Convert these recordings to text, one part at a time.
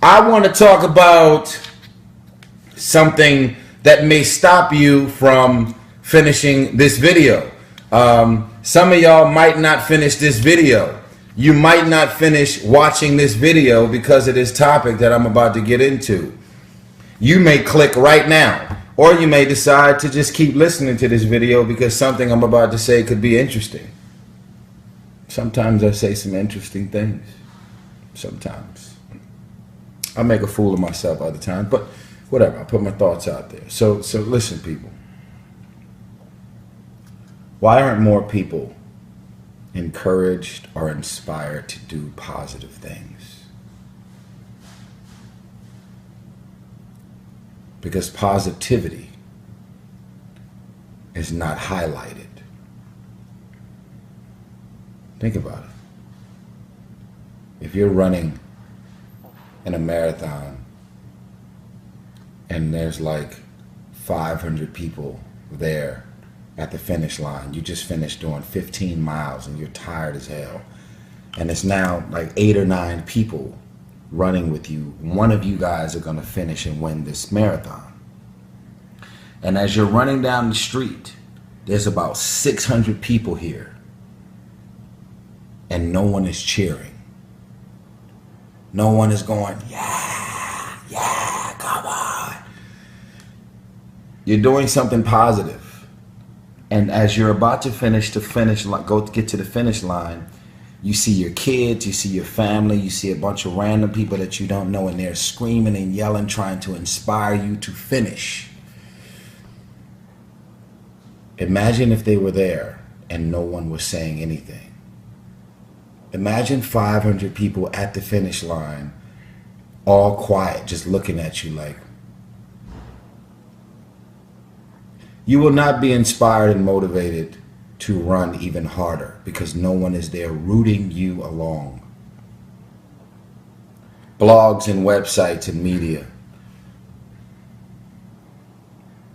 I want to talk about something that may stop you from finishing this video. Some of y'all might not finish this video. You might not finish watching this video because of this topic that I'm about to get into. You may click right now, or you may decide to just keep listening to this video because something I'm about to say could be interesting. Sometimes I say some interesting things. Sometimes I make a fool of myself other times, but whatever, I put my thoughts out there. So listen, people. Why aren't more people encouraged or inspired to do positive things? Because positivity is not highlighted. Think about it. If you're running in a marathon and there's like 500 people there at the finish line, you just finished doing 15 miles and you're tired as hell, and it's now like 8 or 9 people running with you, one of you guys are going to finish and win this marathon. And as you're running down the street, there's about 600 people here and no one is cheering. No one is going, yeah, come on. You're doing something positive. And as you're about to get to the finish line, you see your kids, you see your family, you see a bunch of random people that you don't know, and they're screaming and yelling, trying to inspire you to finish. Imagine if they were there and no one was saying anything. Imagine 500 people at the finish line, all quiet, just looking at you like. You will not be inspired and motivated to run even harder because no one is there rooting you along. Blogs and websites and media.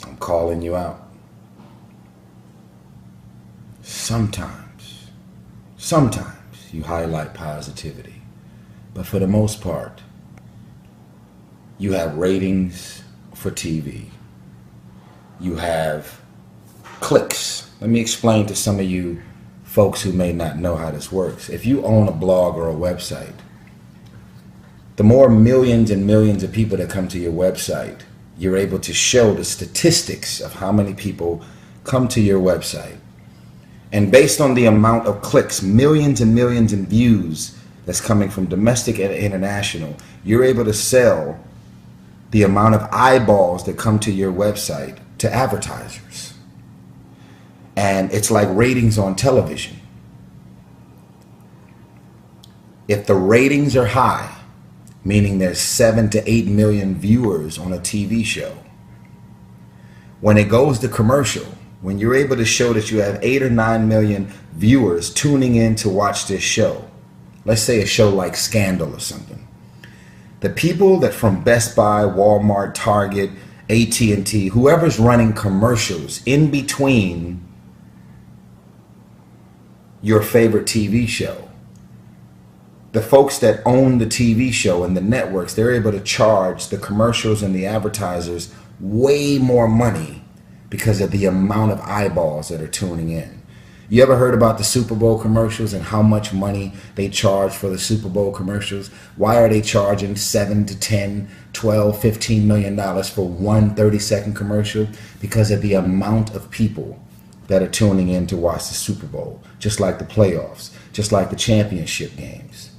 I'm calling you out. Sometimes you highlight positivity, but for the most part, you have ratings for TV. You have clicks. Let me explain to some of you folks who may not know how this works. If you own a blog or a website, the more millions and millions of people that come to your website, you're able to show the statistics of how many people come to your website. And based on the amount of clicks, millions and millions in views that's coming from domestic and international, you're able to sell the amount of eyeballs that come to your website to advertisers. And it's like ratings on television. If the ratings are high, meaning there's 7 to 8 million viewers on a TV show, when it goes to commercial, when you're able to show that you have 8 or 9 million viewers tuning in to watch this show, let's say a show like Scandal or something, the people that from Best Buy, Walmart, Target, AT&T, whoever's running commercials in between your favorite TV show, the folks that own the TV show and the networks, they're able to charge the commercials and the advertisers way more money because of the amount of eyeballs that are tuning in. You ever heard about the Super Bowl commercials and how much money they charge for the Super Bowl commercials? Why are they charging 7 to 10, 12, $15 million for one 30-second commercial? Because of the amount of people that are tuning in to watch the Super Bowl, just like the playoffs, just like the championship games.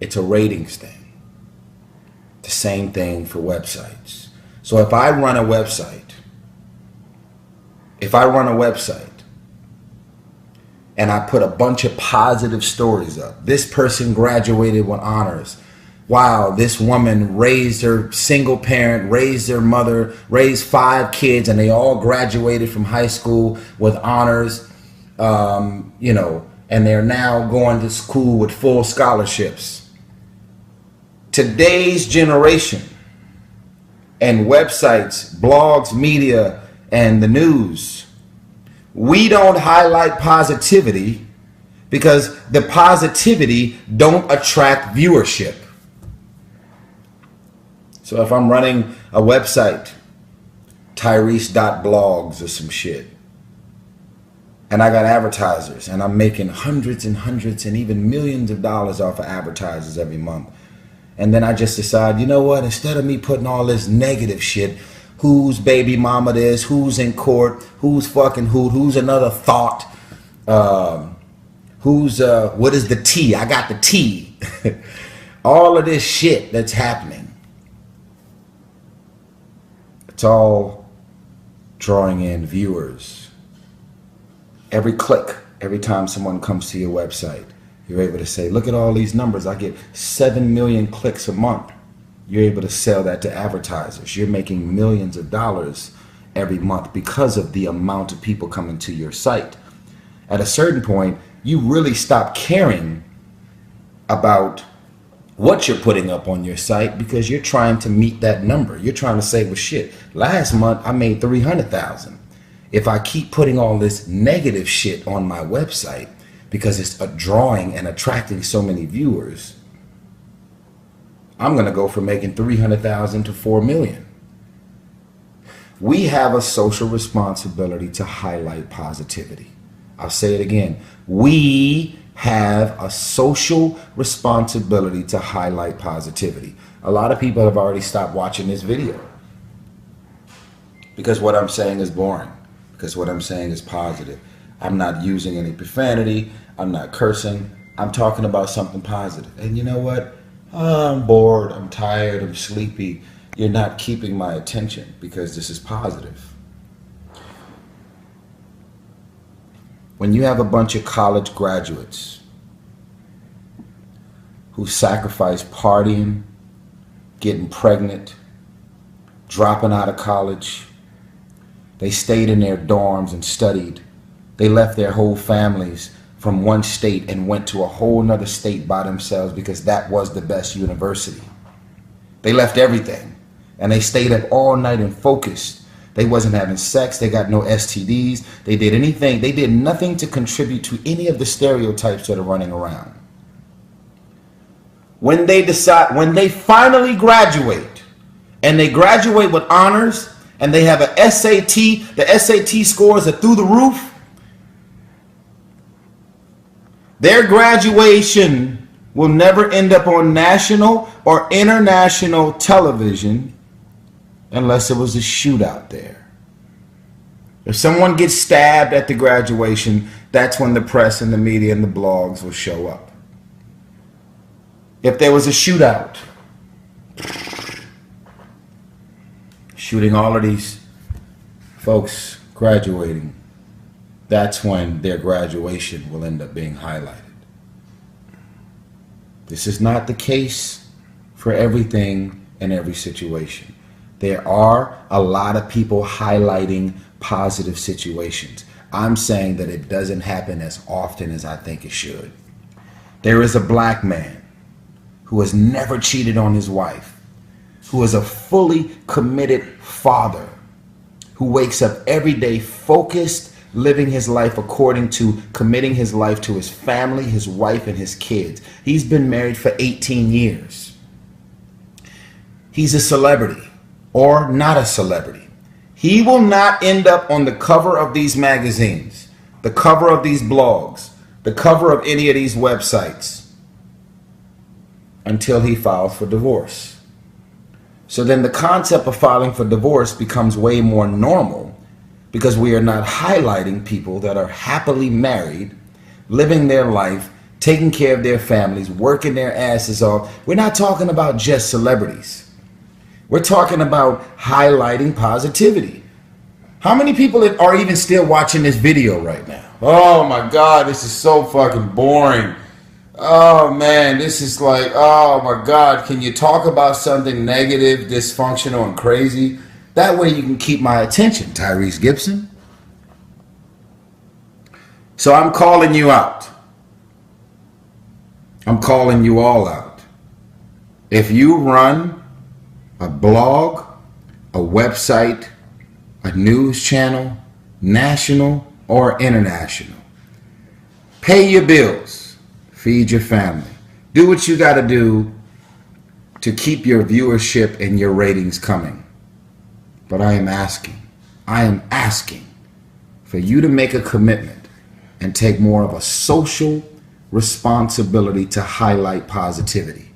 It's a ratings thing. The same thing for websites. So if I run a website, and I put a bunch of positive stories up, this person graduated with honors. Wow, this woman raised her single parent, raised their mother, raised 5 kids, and they all graduated from high school with honors, and they're now going to school with full scholarships. Today's generation and websites, blogs, media, and the news, we don't highlight positivity because the positivity don't attract viewership. So if I'm running a website, Tyresse.blogs or some shit, and I got advertisers, and I'm making hundreds and hundreds and even millions of dollars off of advertisers every month, and then I just decide, you know what, instead of me putting all this negative shit, whose baby mama this, who's in court, who's fucking who's another thought, what is the T? I got the T. All of this shit that's happening, it's all drawing in viewers. Every click, every time someone comes to your website, you're able to say, look at all these numbers. I get 7 million clicks a month. You're able to sell that to advertisers. You're making millions of dollars every month because of the amount of people coming to your site. At a certain point, you really stop caring about what you're putting up on your site because you're trying to meet that number. You're trying to say, well, shit, last month I made 300,000. If I keep putting all this negative shit on my website because it's drawing and attracting so many viewers, I'm going to go from making 300,000 to 4 million. We have a social responsibility to highlight positivity. I'll say it again. We have a social responsibility to highlight positivity. A lot of people have already stopped watching this video because what I'm saying is boring, because what I'm saying is positive. I'm not using any profanity. I'm not cursing. I'm talking about something positive. And you know what? I'm bored. I'm tired. I'm sleepy. You're not keeping my attention because this is positive. When you have a bunch of college graduates who sacrifice partying, getting pregnant, dropping out of college, they stayed in their dorms and studied. They left their whole families from one state and went to a whole nother state by themselves because that was the best university. They left everything and they stayed up all night and focused. They wasn't having sex. They got no STDs. They did anything. They did nothing to contribute to any of the stereotypes that are running around. When they finally graduate, and they graduate with honors, and they have a SAT, the SAT scores are through the roof, their graduation will never end up on national or international television unless it was a shootout there. If someone gets stabbed at the graduation, that's when the press and the media and the blogs will show up. If there was a shootout, shooting all of these folks graduating, that's when their graduation will end up being highlighted. This is not the case for everything in every situation. There are a lot of people highlighting positive situations. I'm saying that it doesn't happen as often as I think it should. There is a black man who has never cheated on his wife, who is a fully committed father, who wakes up every day focused, living his life according to committing his life to his family, his wife, and his kids. He's been married for 18 years. He's a celebrity or not a celebrity. He will not end up on the cover of these magazines, the cover of these blogs, the cover of any of these websites until he files for divorce. So then the concept of filing for divorce becomes way more normal because we are not highlighting people that are happily married, living their life, taking care of their families, working their asses off. We're not talking about just celebrities. We're talking about highlighting positivity. How many people are even still watching this video right now? Oh my God, this is so fucking boring. Oh man, this is like, oh my God, can you talk about something negative, dysfunctional, and crazy? That way you can keep my attention, Tyrese Gibson. So I'm calling you out. I'm calling you all out. If you run a blog, a website, a news channel, national or international, pay your bills, feed your family, do what you got to do to keep your viewership and your ratings coming. But I am asking for you to make a commitment and take more of a social responsibility to highlight positivity.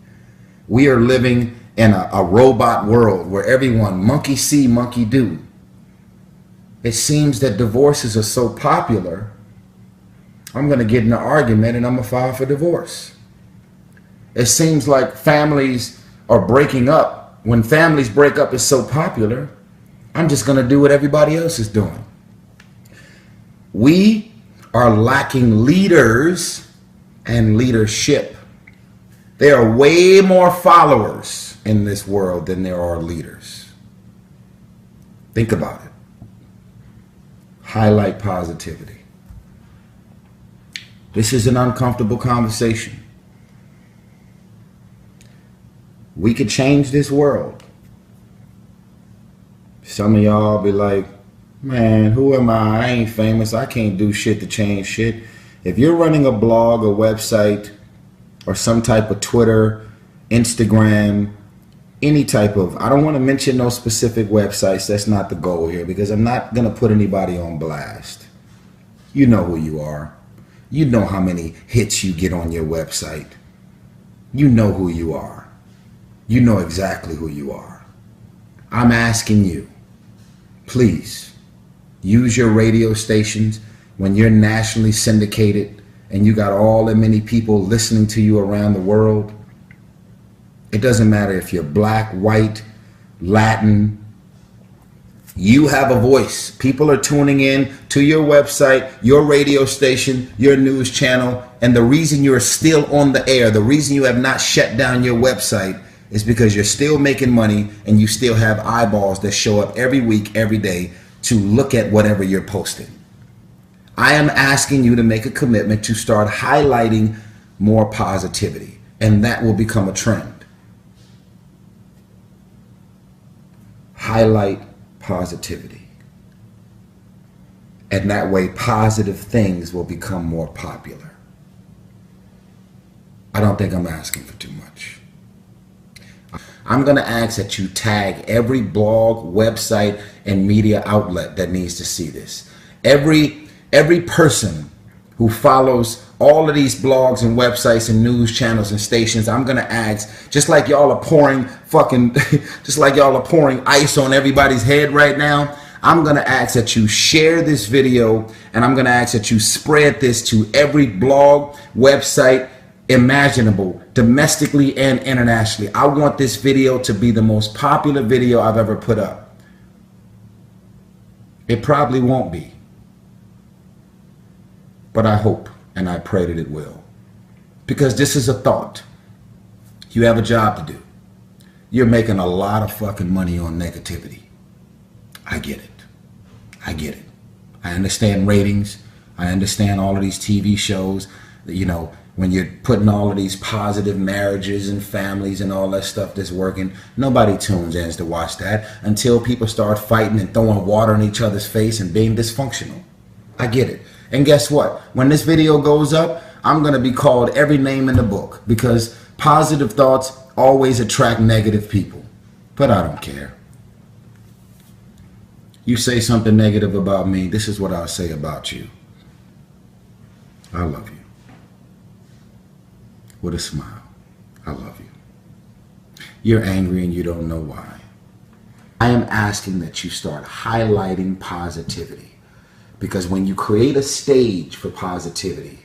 We are living in a robot world where everyone monkey see, monkey do. It seems that divorces are so popular, I'm going to get in an argument and I'm going to file for divorce. It seems like families are breaking up. When families break up, it's so popular, I'm just going to do what everybody else is doing. We are lacking leaders and leadership. There are way more followers in this world than there are leaders. Think about it. Highlight positivity. This is an uncomfortable conversation. We could change this world. Some of y'all be like, man, who am I? I ain't famous. I can't do shit to change shit. If you're running a blog, a website, or some type of Twitter, Instagram, any type of, I don't want to mention no specific websites. That's not the goal here, because I'm not going to put anybody on blast. You know who you are. You know how many hits you get on your website. You know who you are. You know exactly who you are. I'm asking you, please use your radio stations when you're nationally syndicated and you got all that many people listening to you around the world. It doesn't matter if you're black, white, Latin. You have a voice. People are tuning in to your website, your radio station, your news channel, and the reason you're still on the air, the reason you have not shut down your website, is because you're still making money and you still have eyeballs that show up every week, every day to look at whatever you're posting. I am asking you to make a commitment to start highlighting more positivity, and that will become a trend. Highlight positivity. And that way, positive things will become more popular. I don't think I'm asking for too much. I'm going to ask that you tag every blog, website, and media outlet that needs to see this. Every person who follows all of these blogs and websites and news channels and stations, I'm going to ask, just like y'all are pouring just like y'all are pouring ice on everybody's head right now, I'm going to ask that you share this video, and I'm going to ask that you spread this to every blog, website imaginable, domestically and internationally. I want this video to be the most popular video I've ever put up. It probably won't be, but I hope and I pray that it will, because this is a thought. You have a job to do. You're making a lot of fucking money on negativity. I get it. I get it. I understand ratings. I understand all of these TV shows, you know, when you're putting all of these positive marriages and families and all that stuff that's working. Nobody tunes in to watch that until people start fighting and throwing water in each other's face and being dysfunctional. I get it. And guess what? When this video goes up, I'm going to be called every name in the book, because positive thoughts always attract negative people. But I don't care. You say something negative about me, this is what I'll say about you. I love you. With a smile. I love you. You're angry and you don't know why. I am asking that you start highlighting positivity, because when you create a stage for positivity,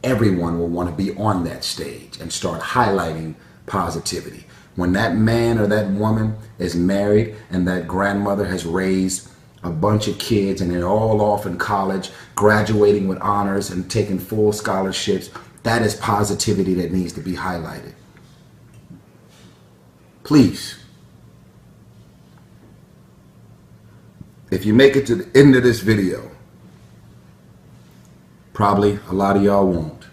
everyone will want to be on that stage and start highlighting positivity. When that man or that woman is married and that grandmother has raised a bunch of kids and they're all off in college, graduating with honors and taking full scholarships, that is positivity that needs to be highlighted. Please, if you make it to the end of this video, probably a lot of y'all won't,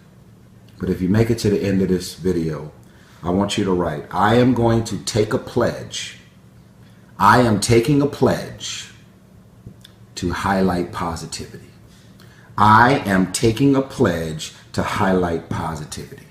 but if you make it to the end of this video, I want you to write, I am going to take a pledge. I am taking a pledge to highlight positivity. I am taking a pledge to highlight positivity.